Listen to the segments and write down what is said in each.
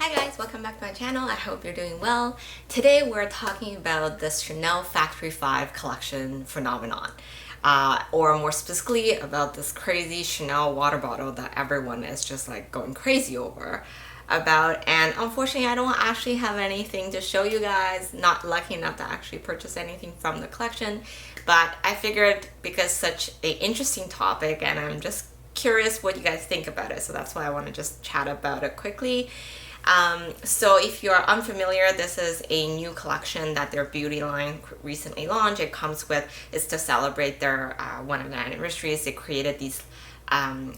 Hi guys, welcome back to my channel. I hope you're doing well. Today we're talking about the Chanel Factory 5 collection phenomenon. Or more specifically about this crazy Chanel water bottle that everyone is just like going crazy over about. And unfortunately I don't actually have anything to show you guys. Not lucky enough to actually purchase anything from the collection. But I figured because such an interesting topic and I'm just curious what you guys think about it. So that's why I want to just chat about it quickly. So if you're unfamiliar, this is a new collection that their beauty line recently launched. It comes with, it's to celebrate their one of the anniversaries. They created these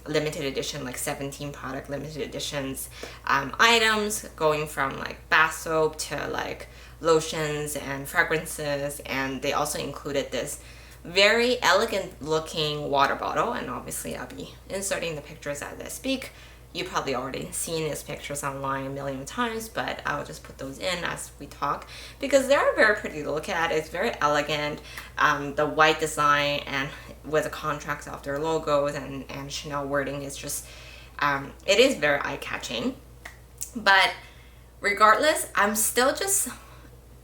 limited edition, like 17 product limited editions items, going from like bath soap to like lotions and fragrances. And they also included this very elegant looking water bottle. And obviously I'll be inserting the pictures as I speak. You probably already seen these pictures online a million times, but I'll just put those in as we talk because they're very pretty to look at. It's very elegant. The white design and with the contrast of their logos and Chanel wording is just, it is very eye-catching. But regardless, I'm still just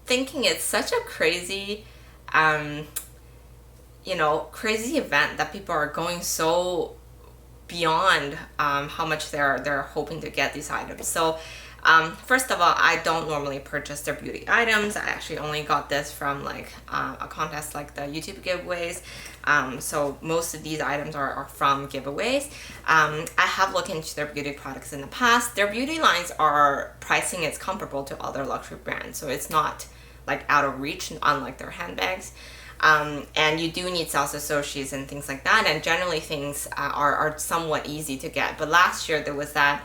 thinking it's such a crazy, crazy event that people are going so beyond how much they're hoping to get these items. So first of all, I don't normally purchase their beauty items. I actually only got this from like a contest like the YouTube giveaways. So most of these items are from giveaways. I have looked into their beauty products in the past. Their beauty lines are pricing is comparable to other luxury brands. So it's not like out of reach, unlike their handbags. And you do need sales associates and things like that, and generally things are somewhat easy to get. But last year there was that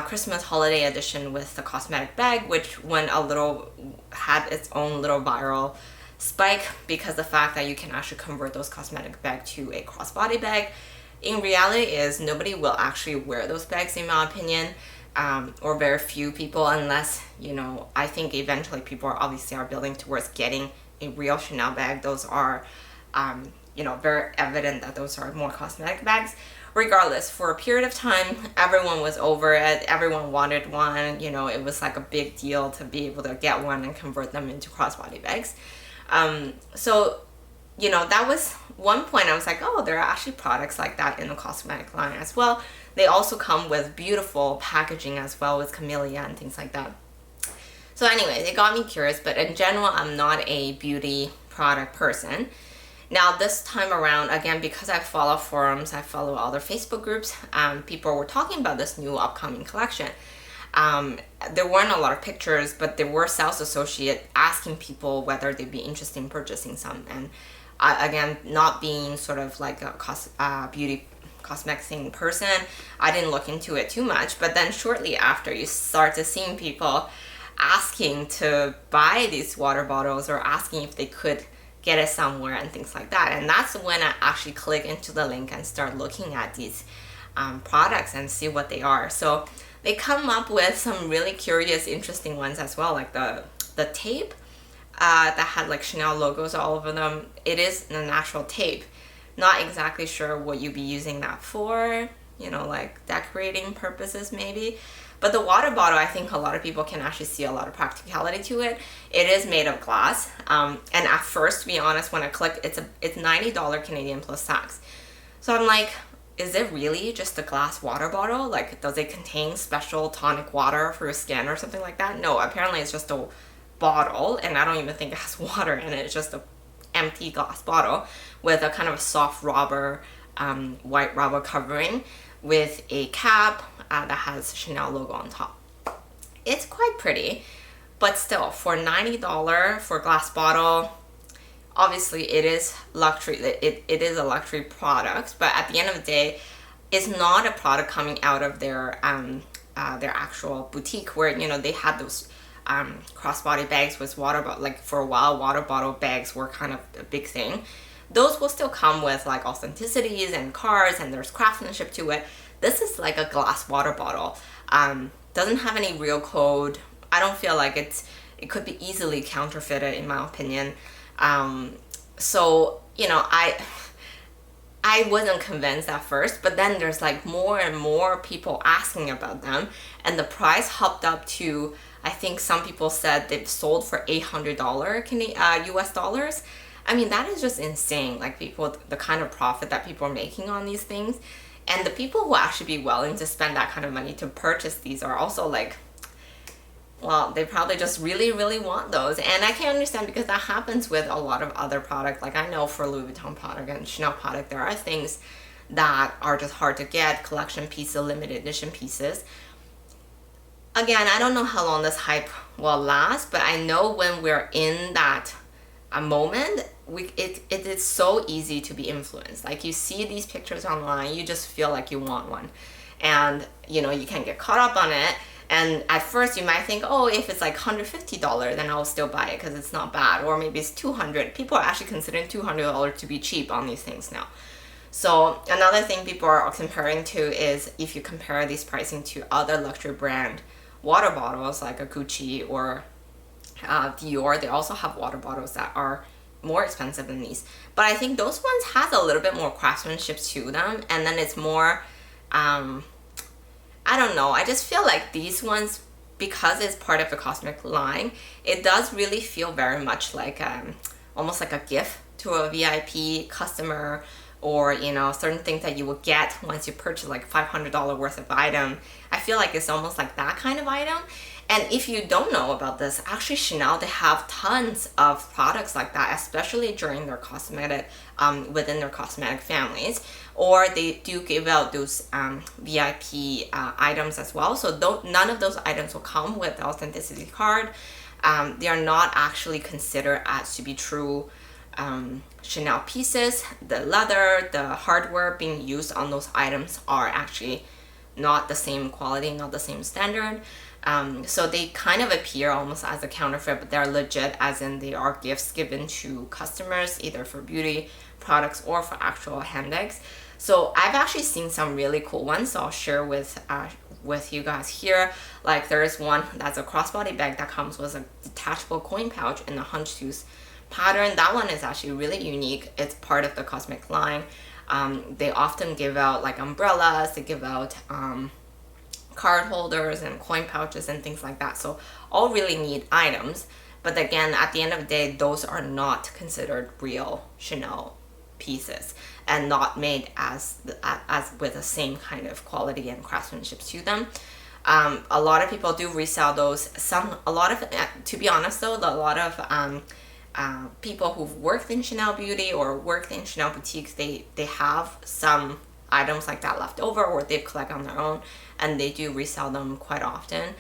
Christmas holiday edition with the cosmetic bag, which had its own little viral spike because the fact that you can actually convert those cosmetic bag to a crossbody bag. In reality is nobody will actually wear those bags in my opinion. Or very few people, unless, I think eventually people are building towards getting a real Chanel bag. Those are, very evident that those are more cosmetic bags. Regardless, for a period of time, everyone was over it. Everyone wanted one. It was like a big deal to be able to get one and convert them into crossbody bags. So, that was one point I was like, oh, there are actually products like that in the cosmetic line as well. They also come with beautiful packaging as well with camellia and things like that. So anyways, it got me curious, but in general, I'm not a beauty product person. Now this time around, again, because I follow forums, I follow other Facebook groups, people were talking about this new upcoming collection. There weren't a lot of pictures, but there were sales associates asking people whether they'd be interested in purchasing some. And again, not being sort of like a beauty cosmetic thing person, I didn't look into it too much. But then shortly after, you start to seeing people asking to buy these water bottles or asking if they could get it somewhere and things like that. And that's when I actually click into the link and start looking at these products and see what they are. So they come up with some really curious, interesting ones as well, like the tape that had like Chanel logos all over them. It is a natural tape. Not exactly sure what you'd be using that for, like decorating purposes maybe. But the water bottle, I think a lot of people can actually see a lot of practicality to it. It is made of glass. And at first, to be honest, when I clicked, it's $90 Canadian plus tax. So I'm like, is it really just a glass water bottle? Like, does it contain special tonic water for your skin or something like that? No, apparently it's just a bottle, and I don't even think it has water in it. It's just an empty glass bottle with a kind of a soft rubber, white rubber covering with a cap that has Chanel logo on top. It's quite pretty, but still, for $90 for a glass bottle, obviously it is luxury. It is a luxury product, but at the end of the day, it's not a product coming out of their actual boutique where they had those crossbody bags with water bottle. Like for a while, water bottle bags were kind of a big thing. Those will still come with like authenticities and cards, and there's craftsmanship to it. This is like a glass water bottle. Doesn't have any real code. I don't feel like it could be easily counterfeited in my opinion. So I I wasn't convinced at first, but then there's like more and more people asking about them, and the price hopped up to, I think some people said they've sold for $800 US dollars. I mean, that is just insane. Like people, the kind of profit that people are making on these things, and the people who actually be willing to spend that kind of money to purchase these are also like, well, they probably just really, really want those. And I can understand, because that happens with a lot of other products. Like I know for Louis Vuitton product and Chanel product, there are things that are just hard to get, collection pieces, limited edition pieces. Again, I don't know how long this hype will last, but I know when we're in that a moment, it is so easy to be influenced. Like you see these pictures online, you just feel like you want one, and you know, you can get caught up on it. And at first you might think, oh, if it's like $150, then I'll still buy it because it's not bad. Or maybe it's $200. People are actually considering $200 to be cheap on these things now. So another thing people are comparing to is, if you compare these pricing to other luxury brand water bottles like a Gucci or Dior, they also have water bottles that are more expensive than these. But I think those ones has a little bit more craftsmanship to them, and then it's more, I don't know, I just feel like these ones, because it's part of the cosmetic line, it does really feel very much like almost like a gift to a VIP customer, or you know, certain things that you will get once you purchase like $500 worth of item. I feel like it's almost like that kind of item. And if you don't know about this, actually Chanel, they have tons of products like that, especially during their cosmetic, within their cosmetic families, or they do give out those VIP items as well. So none of those items will come with the authenticity card. They are not actually considered as to be true Chanel pieces. The leather, the hardware being used on those items are actually not the same quality, not the same standard. So they kind of appear almost as a counterfeit, but they're legit, as in they are gifts given to customers, either for beauty products or for actual handbags. So I've actually seen some really cool ones, so I'll share with you guys here. Like there is one that's a crossbody bag that comes with a detachable coin pouch in the hunch tooth pattern. That one is actually really unique. It's part of the cosmetic line. They often give out like umbrellas, they give out card holders and coin pouches and things like that. So all really neat items. But again, at the end of the day, those are not considered real Chanel pieces and not made as with the same kind of quality and craftsmanship to them. A lot of people do resell those. To be honest though, a lot of people who've worked in Chanel Beauty or worked in Chanel boutiques, they have some items like that left over, or they collect on their own, and they do resell them quite often.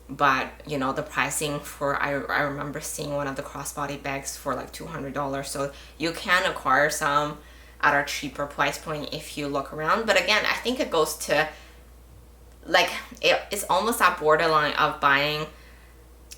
But you know, the pricing for, I remember seeing one of the crossbody bags for like $200, so you can acquire some at a cheaper price point if you look around. But again, I think it goes to like, it's almost that borderline of buying,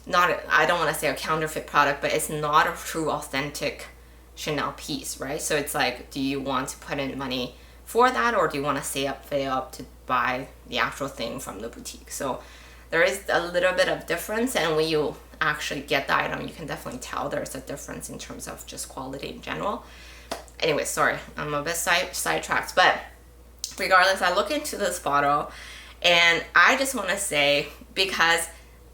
not, I don't want to say a counterfeit product, but it's not a true authentic Chanel piece, right? So it's like, do you want to put in money for that, or do you want to save up to buy the actual thing from the boutique? So there is a little bit of difference, and when you actually get the item, you can definitely tell there's a difference in terms of just quality in general. Anyway, sorry, I'm a bit sidetracked, but regardless, I look into this bottle and I just want to say, because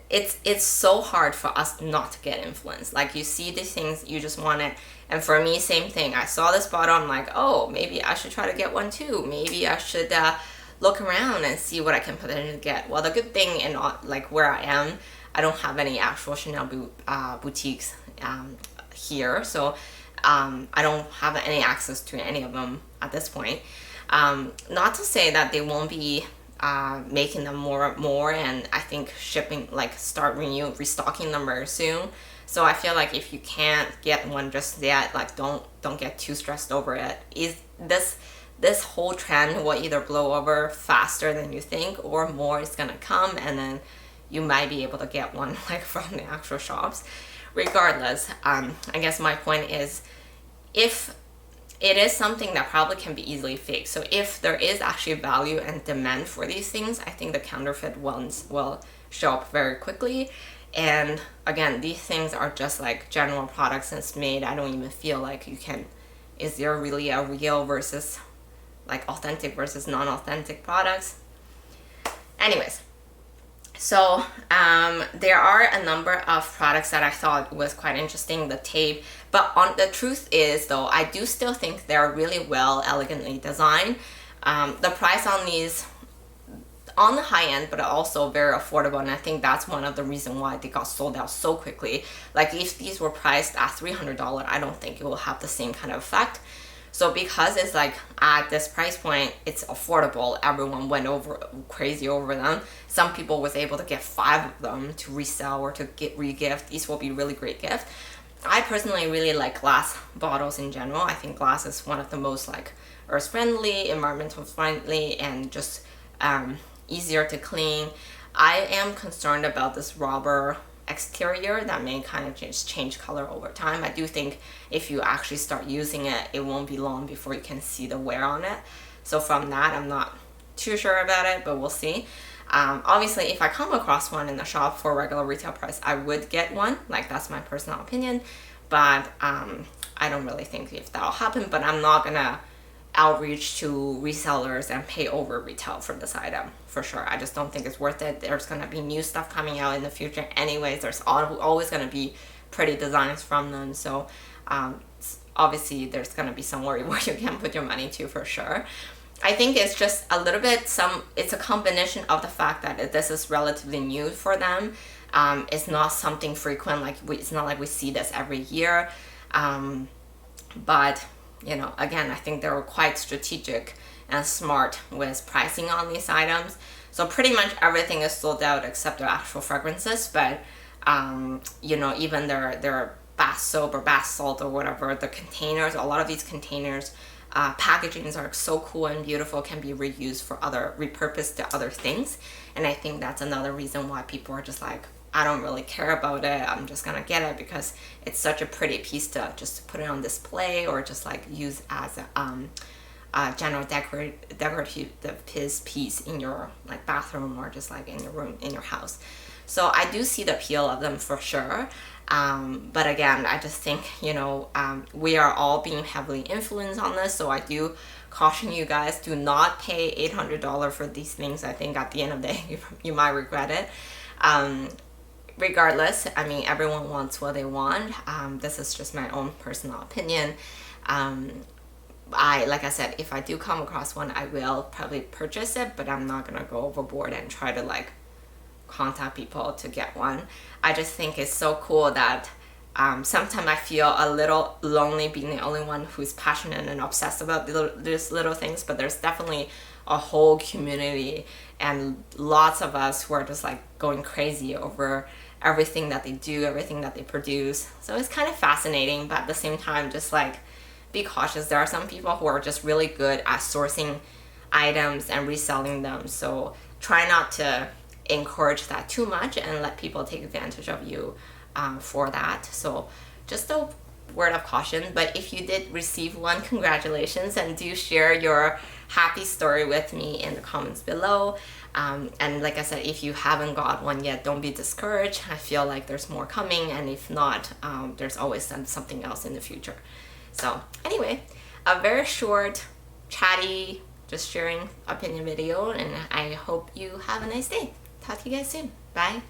it's so hard for us not to get influenced. Like you see these things, you just want it. And for me, same thing. I saw this bottle, I'm like, oh, maybe I should try to get one too. Maybe I should look around and see what I can potentially get. Well, the good thing in like where I am, I don't have any actual Chanel boutiques here, so I don't have any access to any of them at this point. Not to say that they won't be making them more, and I think shipping, like start restocking them very soon. So I feel like if you can't get one just yet, like don't get too stressed over it. This whole trend will either blow over faster than you think, or more is gonna come, and then you might be able to get one like from the actual shops. Regardless, I guess my point is, if it is something that probably can be easily faked, so if there is actually value and demand for these things, I think the counterfeit ones will show up very quickly. And again, these things are just like general products, and it's made, I don't even feel like you can is there really a real versus like authentic versus non-authentic products? Anyways, so there are a number of products that I thought was quite interesting, the tape, but the truth is though, I do still think they're really well, elegantly designed. The price on these, on the high end, but also very affordable, and I think that's one of the reasons why they got sold out so quickly. Like if these were priced at $300, I don't think it will have the same kind of effect. So because it's like at this price point, it's affordable, everyone went over crazy over them. Some people was able to get 5 of them to resell or to get re-gift. These will be really great gift. I personally really like glass bottles in general. I think glass is one of the most like earth friendly, environmental friendly, and just easier to clean. I am concerned about this rubber exterior that may kind of just change color over time. I do think if you actually start using it, it won't be long before you can see the wear on it. So from that, I'm not too sure about it, but we'll see. Obviously, if I come across one in the shop for regular retail price, I would get one. Like that's my personal opinion, but I don't really think if that'll happen. But I'm not gonna outreach to resellers and pay over retail for this item for sure. I just don't think it's worth it. There's gonna be new stuff coming out in the future anyways. There's always gonna be pretty designs from them, so obviously there's gonna be somewhere where you can put your money to for sure. I think it's just a little bit it's a combination of the fact that this is relatively new for them. It's not something frequent, like it's not like we see this every year, but you know, again, I think they were quite strategic and smart with pricing on these items. So pretty much everything is sold out except their actual fragrances, but you know, even their bath soap or bath salt or whatever, the containers, a lot of these containers, packagings are so cool and beautiful, can be reused for repurposed to other things. And I think that's another reason why people are just like, I don't really care about it, I'm just gonna get it because it's such a pretty piece to just put it on display or just like use as a general decorative piece in your like bathroom or just like in your room, in your house. So I do see the appeal of them for sure. But again, I just think, you know, we are all being heavily influenced on this, so I do caution you guys, do not pay $800 for these things. I think at the end of the day, you might regret it. Regardless, I mean, everyone wants what they want. This is just my own personal opinion. Like I said, if I do come across one, I will probably purchase it, but I'm not gonna go overboard and try to like contact people to get one. I just think it's so cool that sometimes I feel a little lonely being the only one who's passionate and obsessed about these little things, but there's definitely a whole community and lots of us who are just like going crazy over everything that they do, everything that they produce. So it's kind of fascinating, but at the same time, just like be cautious. There are some people who are just really good at sourcing items and reselling them, so try not to encourage that too much and let people take advantage of you for that. So just a word of caution. But if you did receive one, congratulations, and do share your happy story with me in the comments below. And like I said, if you haven't got one yet, don't be discouraged. I feel like there's more coming, and if not, there's always something else in the future. So anyway, a very short, chatty, just sharing opinion video, and I hope you have a nice day. Talk to you guys soon. Bye.